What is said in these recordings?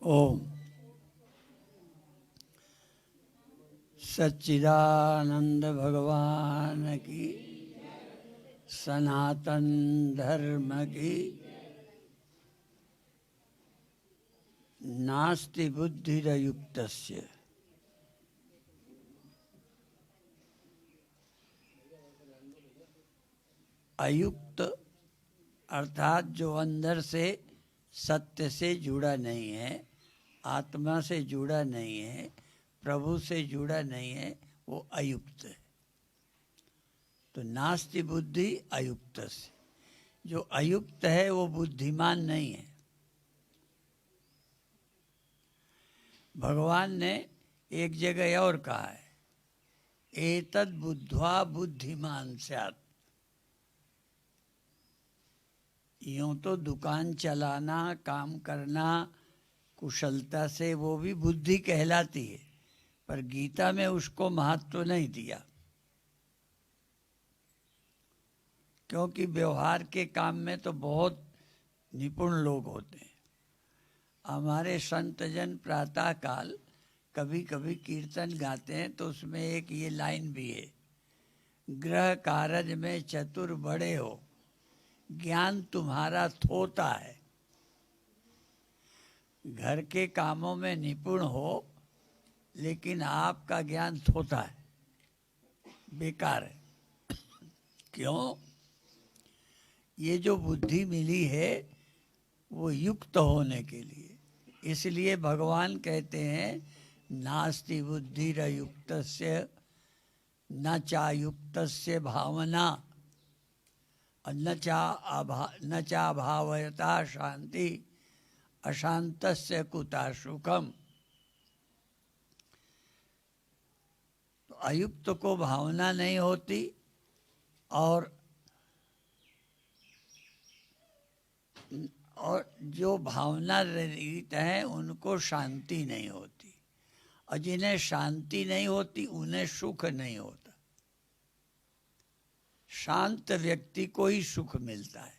ओम सच्चिदानंद भगवान की, सनातन धर्म की। नास्ति बुद्धिरयुक्तस्य। अयुक्त अर्थात जो अंदर से सत्य से जुड़ा नहीं है, आत्मा से जुड़ा नहीं है, प्रभु से जुड़ा नहीं है, वो अयुक्त है। तो नास्ति बुद्धि अयुक्त से, जो अयुक्त है वो बुद्धिमान नहीं है। भगवान ने एक जगह और कहा है, एतद् बुद्ध्वा बुद्धिमान स्यात्। यूँ तो दुकान चलाना, काम करना कुशलता से वो भी बुद्धि कहलाती है, पर गीता में उसको महत्व नहीं दिया, क्योंकि व्यवहार के काम में तो बहुत निपुण लोग होते हैं। हमारे संतजन प्रातः काल कभी कभी कीर्तन गाते हैं, तो उसमें एक ये लाइन भी है, गृह कारज में चतुर बड़े हो, ज्ञान तुम्हारा थोता है। घर के कामों में निपुण हो, लेकिन आपका ज्ञान थोता है, बेकार है। क्यों? ये जो बुद्धि मिली है वो युक्त होने के लिए, इसलिए भगवान कहते हैं नास्ति बुद्धिरयुक्तस्य न चायुक्तस्य भावना न चाभावयता शांति अशांतस्य कुतः सुखम। तो अयुक्त को भावना नहीं होती और जो भावना रहित है उनको शांति नहीं होती, और जिन्हें शांति नहीं होती उन्हें सुख नहीं होता। शांत व्यक्ति को ही सुख मिलता है।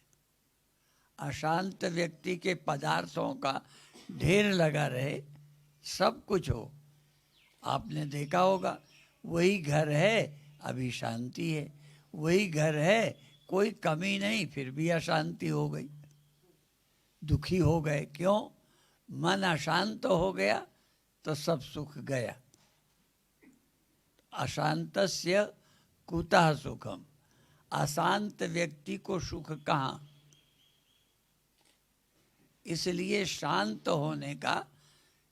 अशांत व्यक्ति के पदार्थों का ढेर लगा रहे, सब कुछ हो, आपने देखा होगा, वही घर है अभी शांति है, वही घर है कोई कमी नहीं फिर भी अशांति हो गई, दुखी हो गए। क्यों? मन अशांत हो गया तो सब सुख गया। अशांतस्य कुतः सुखम। अशांत व्यक्ति को सुख कहाँ? इसलिए शांत होने का,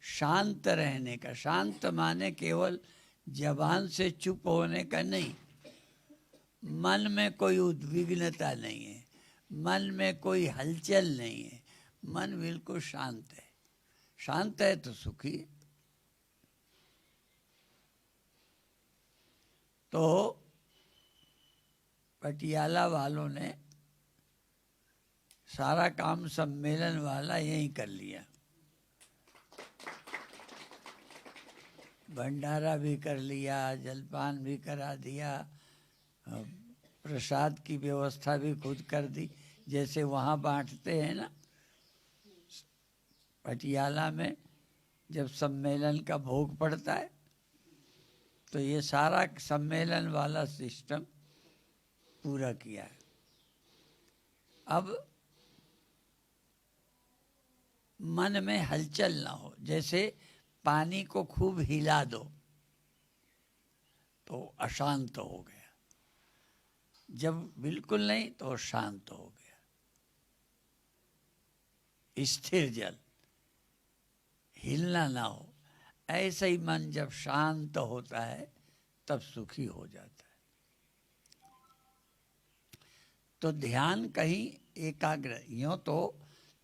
शांत रहने का, शांत माने केवल जबान से चुप होने का नहीं, मन में कोई उद्विग्नता नहीं है, मन में कोई हलचल नहीं है, मन बिल्कुल शांत है। शांत है तो सुखी है। तो पटियाला वालों ने सारा काम सम्मेलन वाला यहीं कर लिया, भंडारा भी कर लिया, जलपान भी करा दिया, प्रसाद की व्यवस्था भी खुद कर दी, जैसे वहाँ बांटते हैं ना पटियाला में, जब सम्मेलन का भोग पड़ता है, तो ये सारा सम्मेलन वाला सिस्टम पूरा किया है। अब मन में हलचल ना हो, जैसे पानी को खूब हिला दो तो अशांत हो गया, जब बिल्कुल नहीं तो शांत हो गया। स्थिर जल, हिलना ना हो, ऐसा ही मन जब शांत होता है तब सुखी हो जाता है। तो ध्यान कहीं एकाग्र, यूँ तो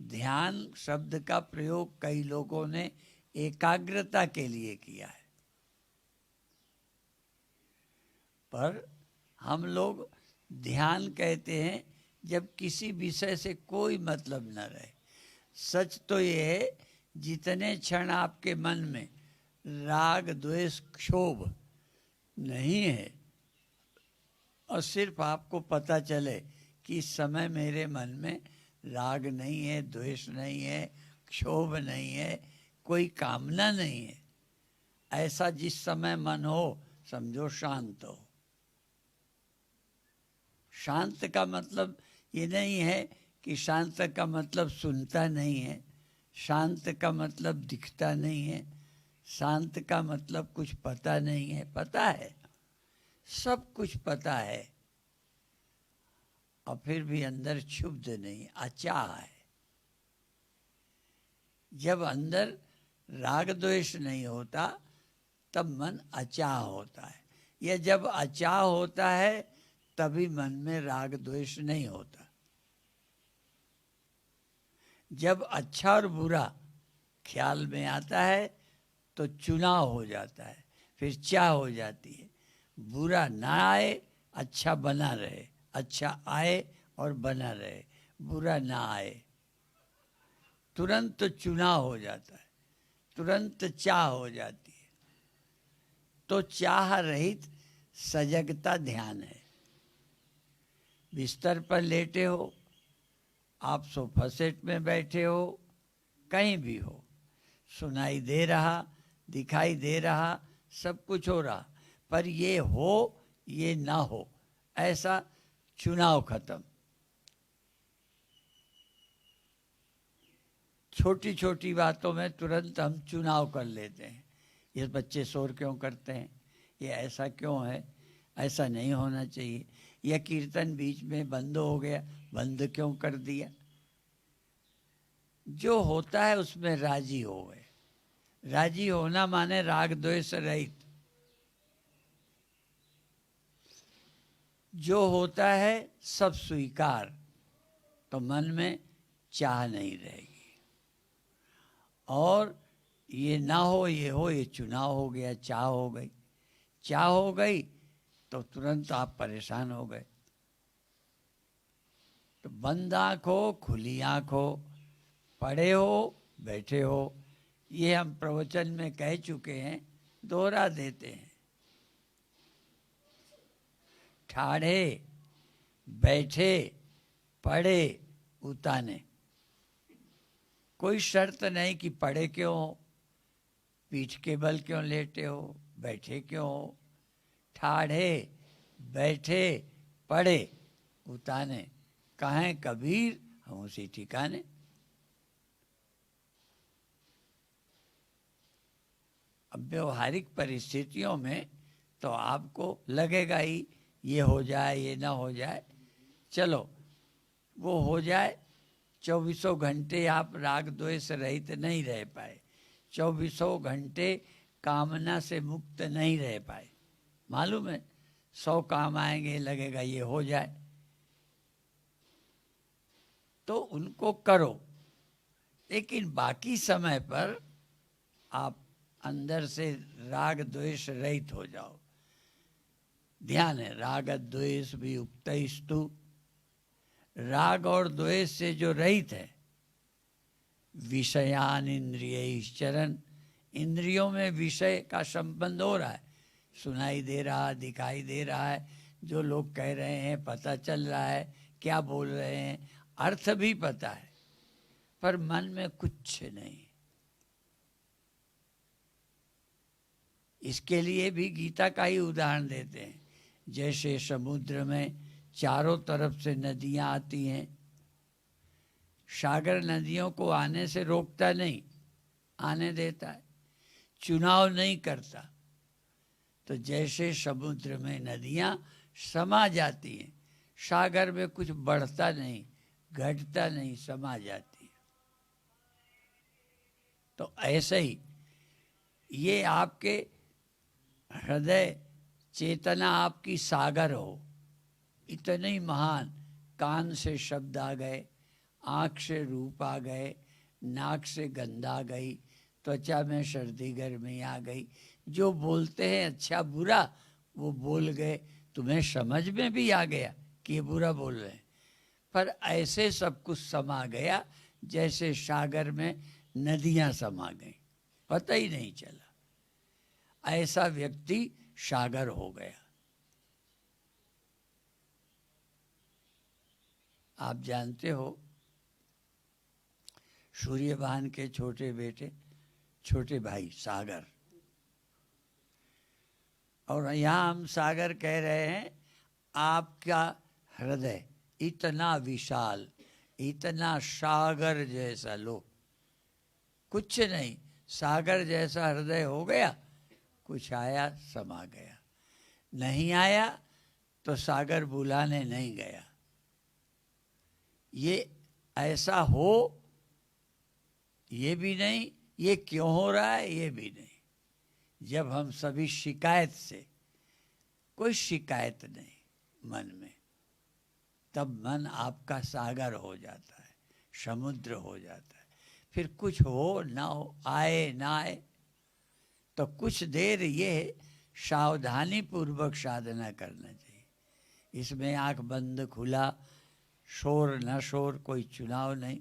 ध्यान शब्द का प्रयोग कई लोगों ने एकाग्रता के लिए किया है, पर हम लोग ध्यान कहते हैं जब किसी विषय से कोई मतलब न रहे। सच तो ये है, जितने क्षण आपके मन में राग द्वेष क्षोभ नहीं है, और सिर्फ आपको पता चले कि इस समय मेरे मन में राग नहीं है, द्वेष नहीं है, क्षोभ नहीं है, कोई कामना नहीं है। ऐसा जिस समय मन हो समझो शांत हो। शांत का मतलब ये नहीं है कि शांत का मतलब सुनता नहीं है, शांत का मतलब दिखता नहीं है, शांत का मतलब कुछ पता नहीं है। पता है, सब कुछ पता है, और फिर भी अंदर क्षुब्ध नहीं, अचाह है। जब अंदर राग द्वेष नहीं होता तब मन अचाह होता है, या जब अचाह होता है तभी मन में राग द्वेष नहीं होता। जब अच्छा और बुरा ख्याल में आता है तो चुनाव हो जाता है, फिर चाह हो जाती है। बुरा ना आए, अच्छा बना रहे, अच्छा आए और बना रहे, बुरा ना आए, तुरंत चुनाव हो जाता है, तुरंत चाह हो जाती है। तो चाह रहित सजगता ध्यान है। बिस्तर पर लेटे हो, आप सोफा सेट में बैठे हो, कहीं भी हो, सुनाई दे रहा, दिखाई दे रहा, सब कुछ हो रहा, पर ये हो ये ना हो, ऐसा चुनाव खत्म। छोटी छोटी बातों में तुरंत हम चुनाव कर लेते हैं। ये बच्चे शोर क्यों करते हैं, ये ऐसा क्यों है, ऐसा नहीं होना चाहिए, यह कीर्तन बीच में बंद हो गया, बंद क्यों कर दिया। जो होता है उसमें राजी हो गए। राजी होना माने राग द्वेष रहित। जो होता है सब स्वीकार, तो मन में चाह नहीं रहेगी। और ये ना हो ये हो, ये चुनाव हो गया, चाह हो गई। चाह हो गई तो तुरंत आप परेशान हो गए। तो बंद आँख हो खुली आँख हो, पड़े हो बैठे हो, ये हम प्रवचन में कह चुके हैं, दोहरा देते हैं। ठाड़े बैठे पड़े उताने, कोई शर्त नहीं कि पड़े क्यों हो, पीठ के बल क्यों लेटे हो, बैठे क्यों हो। ठाड़े बैठे पड़े उताने, कहें कबीर हम उसी ठिकाने। अब व्यवहारिक परिस्थितियों में तो आपको लगेगा ही ये हो जाए ये ना हो जाए, चलो वो हो जाए। 24 घंटे आप राग द्वेष रहित नहीं रह पाए, 24 घंटे कामना से मुक्त नहीं रह पाए। मालूम है 100 काम आएंगे, लगेगा ये हो जाए, तो उनको करो, लेकिन बाकी समय पर आप अंदर से राग द्वेष रहित हो जाओ। ध्यान है, राग द्वेष भी उक्तस्तु, राग और द्वेष से जो रहित है, विषयान इंद्रियश्चरन्, इंद्रियों में विषय का संबंध हो रहा है, सुनाई दे रहा, दिखाई दे रहा है, जो लोग कह रहे हैं पता चल रहा है, क्या बोल रहे हैं, अर्थ भी पता है, पर मन में कुछ नहीं। इसके लिए भी गीता का ही उदाहरण देते हैं। जैसे समुद्र में चारों तरफ से नदियां आती हैं, सागर नदियों को आने से रोकता नहीं, आने देता है, चुनाव नहीं करता। तो जैसे समुद्र में नदियां समा जाती हैं, सागर में कुछ बढ़ता नहीं, घटता नहीं, समा जाती है। तो ऐसे ही ये आपके हृदय चेतना आपकी सागर हो, इतने महान, कान से शब्द आ गए, आँख से रूप आ गए, नाक से गंध आ गई, त्वचा में सर्दी गर्मी आ गई, जो बोलते हैं अच्छा बुरा वो बोल गए, तुम्हें समझ में भी आ गया कि ये बुरा बोल रहे हैं, पर ऐसे सब कुछ समा गया जैसे सागर में नदियां समा गई, पता ही नहीं चला। ऐसा व्यक्ति सागर हो गया। आप जानते हो सूर्यभान के छोटे बेटे छोटे भाई सागर। और यहाँ हम सागर कह रहे हैं आपका हृदय इतना विशाल, इतना सागर जैसा, लो कुछ नहीं, सागर जैसा हृदय हो गया, कुछ आया समा गया, नहीं आया तो सागर बुलाने नहीं गया। ये ऐसा हो ये भी नहीं, ये क्यों हो रहा है ये भी नहीं। जब हम सभी शिकायत से, कोई शिकायत नहीं मन में, तब मन आपका सागर हो जाता है, समुद्र हो जाता है। फिर कुछ हो ना हो, आए ना आए, तो कुछ देर ये सावधानी पूर्वक साधना करना चाहिए। इसमें आंख बंद खुला, शोर न शोर, कोई चुनाव नहीं।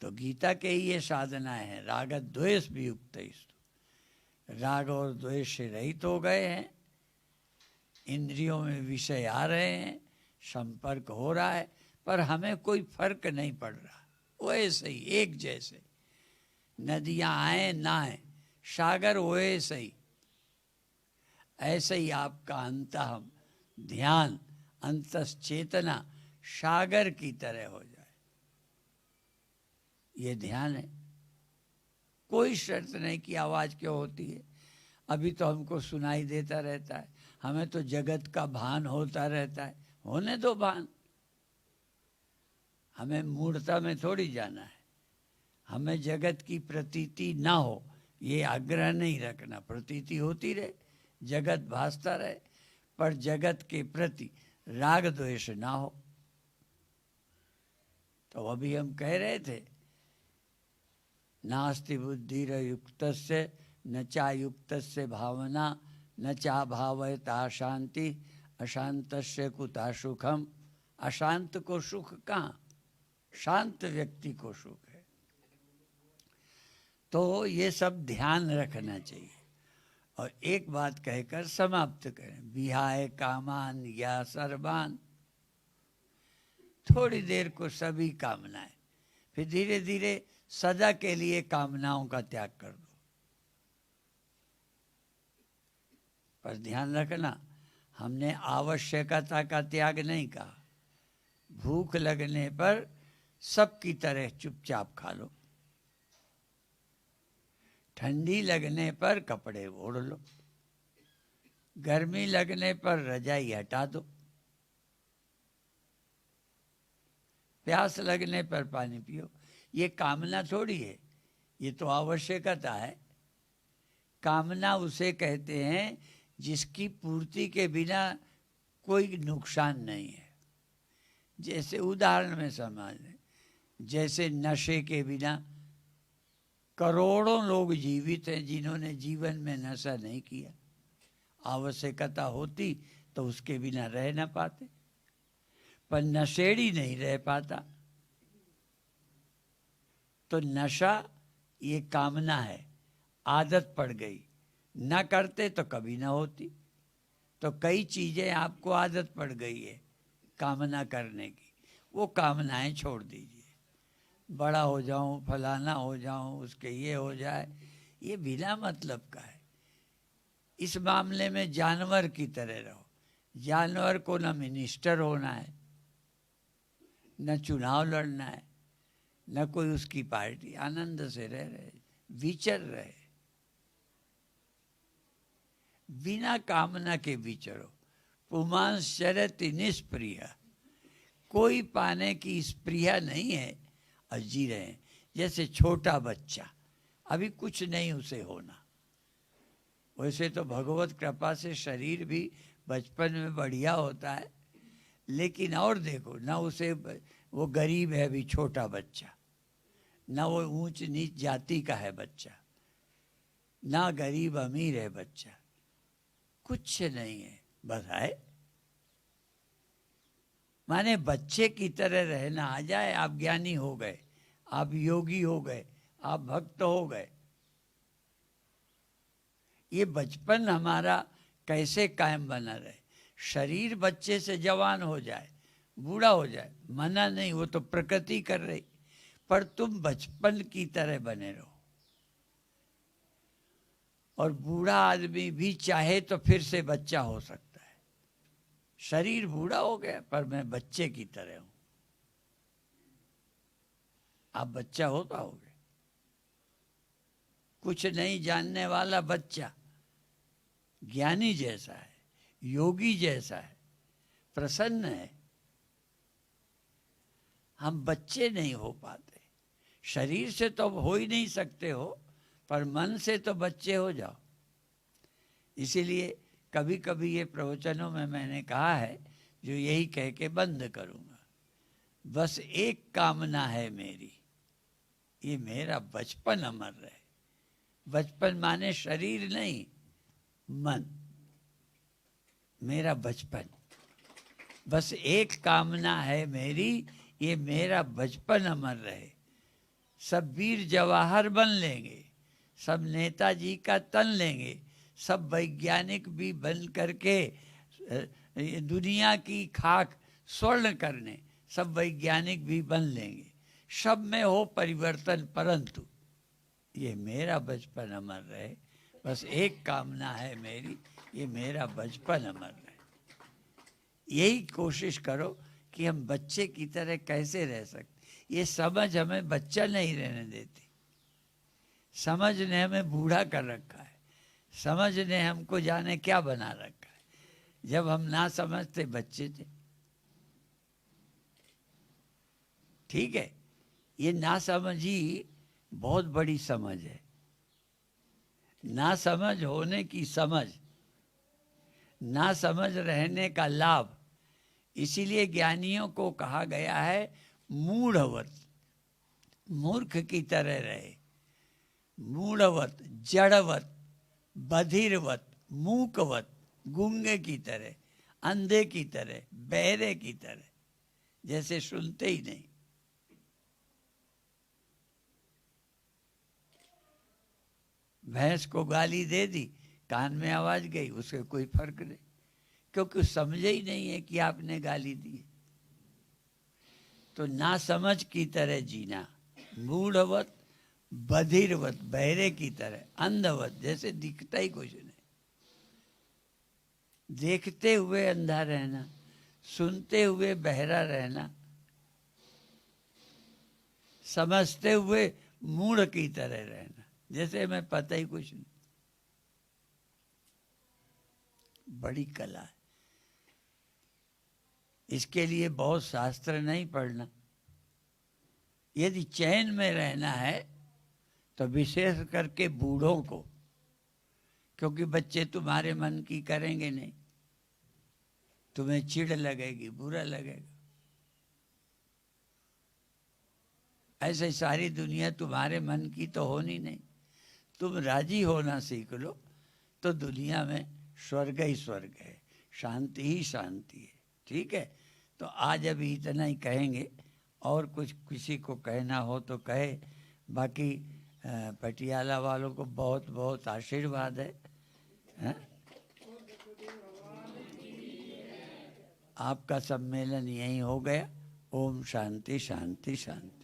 तो गीता के ही ये साधनाएं हैं। राग द्वेष भी युक्त, राग और द्वेष से रहित हो गए हैं, इंद्रियों में विषय आ रहे हैं, संपर्क हो रहा है, पर हमें कोई फर्क नहीं पड़ रहा, वो ऐसे ही एक जैसे। नदियां आए ना आए, सागर वो ऐसे ही। ऐसे ही आपका अंतः ध्यान, अंतस चेतना सागर की तरह हो जाए, ये ध्यान है। कोई शर्त नहीं कि आवाज क्यों होती है। अभी तो हमको सुनाई देता रहता है, हमें तो जगत का भान होता रहता है, होने दो भान। हमें मूर्ता में थोड़ी जाना है। हमें जगत की प्रतीति ना हो ये आग्रह नहीं रखना, प्रतीति होती रहे, जगत भासता रहे, पर जगत के प्रति राग द्वेष ना हो। तो अभी हम कह रहे थे, नास्ति बुद्धिरयुक्तस्य न चायुक्तस्य भावना न चा भावयता शांति अशांतस्य कुता सुखम। अशांत को सुख कहाँ, शांत व्यक्ति को सुख है। तो ये सब ध्यान रखना चाहिए। और एक बात कहकर समाप्त करें, विहाय कामान या सर्वान। थोड़ी देर को सभी कामनाएं, फिर धीरे धीरे सदा के लिए कामनाओं का त्याग कर दो। पर ध्यान रखना, हमने आवश्यकता का त्याग नहीं कहा। भूख लगने पर सबकी तरह चुपचाप खा लो, ठंडी लगने पर कपड़े ओढ़ लो, गर्मी लगने पर रजाई हटा दो, प्यास लगने पर पानी पियो। ये कामना थोड़ी है, ये तो आवश्यकता है। कामना उसे कहते हैं जिसकी पूर्ति के बिना कोई नुकसान नहीं है। जैसे उदाहरण में समझ लें, जैसे नशे के बिना करोड़ों लोग जीवित हैं जिन्होंने जीवन में नशा नहीं किया। आवश्यकता होती तो उसके बिना रह ना पाते, पर नशेड़ी नहीं रह पाता। तो नशा ये कामना है, आदत पड़ गई, ना करते तो कभी ना होती। तो कई चीजें आपको आदत पड़ गई है कामना करने की, वो कामनाएं छोड़ दीजिए। बड़ा हो जाऊं, फलाना हो जाऊं, उसके ये हो जाए, ये बिना मतलब का है। इस मामले में जानवर की तरह रहो। जानवर को न मिनिस्टर होना है, न चुनाव लड़ना है, न कोई उसकी पार्टी। आनंद से रह रहे, विचर रहे, बिना कामना के विचरो। पुमांस चरति निष्प्रिय, कोई पाने की स्प्रिया नहीं है और जी रहे हैं। जैसे छोटा बच्चा, अभी कुछ नहीं उसे होना। वैसे तो भगवत कृपा से शरीर भी बचपन में बढ़िया होता है, लेकिन और देखो ना, उसे वो गरीब है अभी छोटा बच्चा, ना वो ऊंच नीच जाति का है बच्चा, ना गरीब अमीर है बच्चा, कुछ नहीं है, बस है। माने बच्चे की तरह रहना आ जाए, आप ज्ञानी हो गए, आप योगी हो गए, आप भक्त हो गए। ये बचपन हमारा कैसे कायम बना रहे। शरीर बच्चे से जवान हो जाए, बूढ़ा हो जाए, मना नहीं, वो तो प्रकृति कर रही, पर तुम बचपन की तरह बने रहो। और बूढ़ा आदमी भी चाहे तो फिर से बच्चा हो सकता है। शरीर बूढ़ा हो गया पर मैं बच्चे की तरह हूं। आप बच्चा हो पाओगे? कुछ नहीं जानने वाला बच्चा ज्ञानी जैसा है, योगी जैसा है, प्रसन्न है। हम बच्चे नहीं हो पाते। शरीर से तो हो ही नहीं सकते हो, पर मन से तो बच्चे हो जाओ। इसीलिए कभी कभी ये प्रवचनों में मैंने कहा है, जो यही कह के बंद करूंगा, बस एक कामना है मेरी, ये मेरा बचपन अमर रहे। बचपन माने शरीर नहीं, मन, मेरा बचपन। बस एक कामना है मेरी, ये मेरा बचपन अमर रहे। सब वीर जवाहर बन लेंगे, सब नेताजी का तन लेंगे, सब वैज्ञानिक भी बन करके दुनिया की खाक स्वर्ण करने, सब वैज्ञानिक भी बन लेंगे। सब में हो परिवर्तन, परंतु ये मेरा बचपन अमर रहे। बस एक कामना है मेरी, ये मेरा बचपन अमर रहे। यही कोशिश करो कि हम बच्चे की तरह कैसे रह सकते। ये समझ हमें बच्चा नहीं रहने देती। समझ ने हमें बूढ़ा कर रखा है। समझ ने हमको जाने क्या बना रखा है। जब हम ना समझते बच्चे थे। ठीक है, ये ना समझी बहुत बड़ी समझ है। ना समझ होने की समझ, ना समझ रहने का लाभ। इसीलिए ज्ञानियों को कहा गया है मूढ़वत, मूर्ख की तरह रहे। मूढ़वत, जड़वत, बधिरवत, मूकवत, गूंगे की तरह, अंधे की तरह, बहरे की तरह, जैसे सुनते ही नहीं। भैंस को गाली दे दी, कान में आवाज गई, उससे कोई फर्क नहीं, क्योंकि समझे ही नहीं है कि आपने गाली दी। तो ना समझ की तरह जीना, मूढ़वत, बधिरवत, बहरे की तरह, अंधवत, जैसे दिखता ही कुछ नहीं। देखते हुए अंधा रहना, सुनते हुए बहरा रहना, समझते हुए मूढ़ की तरह रहना, जैसे मैं पता ही कुछ नहीं। बड़ी कला है। इसके लिए बहुत शास्त्र नहीं पढ़ना। यदि चैन में रहना है तो विशेष करके बूढ़ों को, क्योंकि बच्चे तुम्हारे मन की करेंगे नहीं, तुम्हें चिढ़ लगेगी, बुरा लगेगा। ऐसे सारी दुनिया तुम्हारे मन की तो होनी नहीं। तुम राजी होना सीख लो तो दुनिया में स्वर्ग ही स्वर्ग है, शांति ही शांति है। ठीक है, तो आज अभी इतना ही कहेंगे, और कुछ किसी को कहना हो तो कहे। बाकी पटियाला वालों को बहुत बहुत आशीर्वाद है, हैं? आपका सम्मेलन यहीं हो गया। ओम शांति शांति शांति।